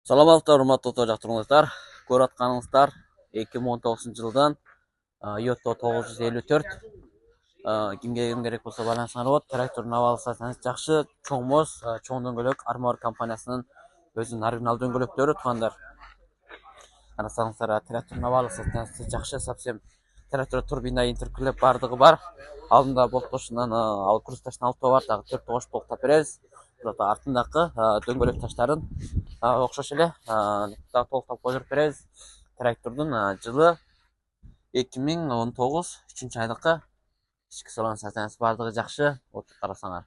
Саламатсыздар, урматтуу жактырыңыздар. Көрүп атканыңыздар 2019 жылдан Yotto 954 кимге ким керек болсо байланышыңар болот. Трактордун абалы сатсаңыз жакшы, чоң моз, чоң дөңгөлөк Armor компаниясынын өзүнүн оригинал дөңгөлөктөрү туугандар. Карасаңыздар, трактордун абалы сатсаңыз жакшы, совсем трактор турбина интеркулеп бардыгы бар. Алдында болтошунан ал круз таштын алып бар, дагы 4 тош болтап беребиз. Артындагы дөңгөлөк таштарын окшош эле дагы толуктап коюп беребиз. Трактордун жылы 2019 3 айдыкы ички салон сатсаңыз бардыгы жакшы. Отуруп карасаңар.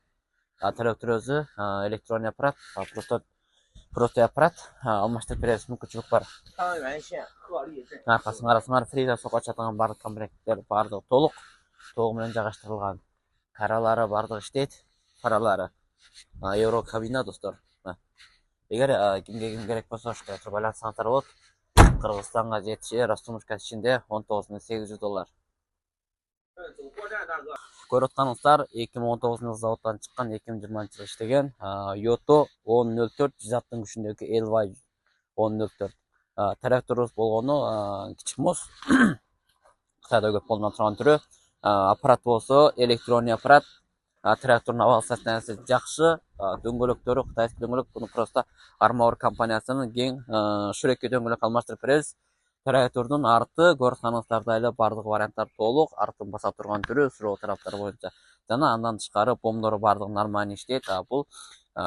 Трактор өзү электронный аппарат, простой аппарат алмаштырып беребиз, мүмкүнчүлүк бар. Аркасын карасаңар, фриза сокко чатаган бардык комплекттер бардыгы толук менен жайгаштырылган. Каралары бардыгы иштейт, фаралары. Евро кабина достор. Эгер кимге ким керек болсо ошто байланышсаңыздар болот. Кыргызстанга жетиши Ростумушка ичинде $19.800. Көрүп атканыңыздар 2019 жылы заводдон чыккан, 2020 жылы иштеген Yotto 1004 100 аттын күчүндөгү LY 1004. Тракторубуз болгону кичик моз. Кытайда көп колдонулуп турган түрү. Аппарат болсо электронный аппарат. Трактордун абалы сатсаңыз жакшы, дөңгөлөктөрү кытайский дөңгөлөк, буну просто Armor компаниясынын кең шүрекке дөңгөлөк алмаштырып беребиз. Трактордун арты көрүп атканыңыздардай эле бардыгы варианттар толук, артын баса турган түрү суроо тараптар боюнча. Жана андан тышкары бомдору бардыгы нормально иштейт. Бул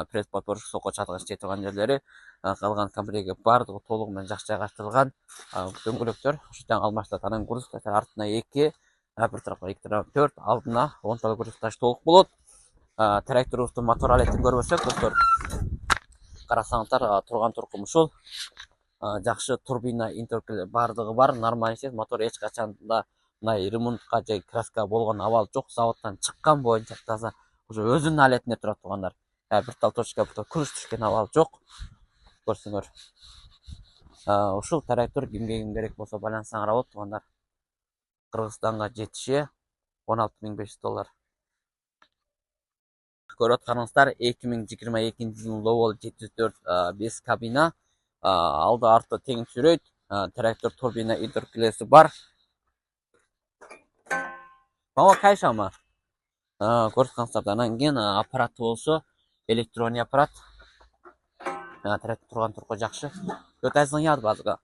пресс подпорка сокко чатыгы иштей турган жерлери, калган комплектти бардыгы толугу менен жакшы жайгаштырылган. Дөңгөлөктөр ошондой алмаштырат. Анан груз таштар артына 2, бир тарапка 2 тарап 4, алдына 10 та груз таш толук болот. Тракторубуздун мотор алетин көрбөсөк достор, карасаңыздар турган туркум ушул. Жакшы турбина интеркулеп бардыгы бар, нормально иштейт. Мотор эч качан да мындай ремонтка же краска болгон абал жок. Заводдон чыккан боюнча таза уже өзүнүн алетинде турат туугандар. Бир тал точка күрүш түшкөн абал жок. Көрсөңөр. Ушул трактор кимге ким керек болсо байланышсаңар болот туугандар. Кыргызстанга жетиши $16.500. Көрүп атканыңыздар 2022 жылдын Lowell 704 5 кабина. Алды арты тең сүрөйт. Трактор турбина интеркулеси бар. Мама кайшама. Көрүп атканыңыздар, анан кийин аппараты болсо электронный аппарат. Трактор турган турку жакшы. Өтөсүң яд базга.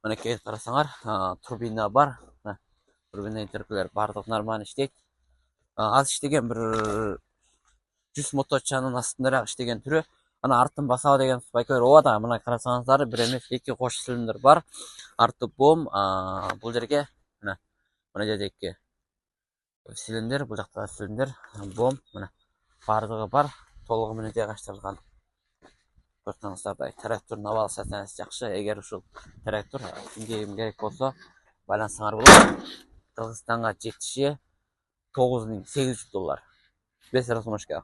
Мынакей карасаңар, турбина бар. Турбина интеркулер бардыгы нормально иштейт. Аз иштеген бир 100 моточанын астында иштеген түрү. Ана артын басабы деген байкөр оода. Мына карасаңыздар, бир эмес 2 кош цилиндр бар. Арты бом, бул жерге мына жерде 2 цилиндр, бул жакта цилиндр, бом, мына бардыгы бар, толугу менен жайгаштырылган. Көрсөңүздардай, трактордун абалы сатсаңыз жакшы. Эгер ушул трактор кимге ким керек болсо байланышсаңар болот. Кыргызстанга жетиши $9.800. Без размашка.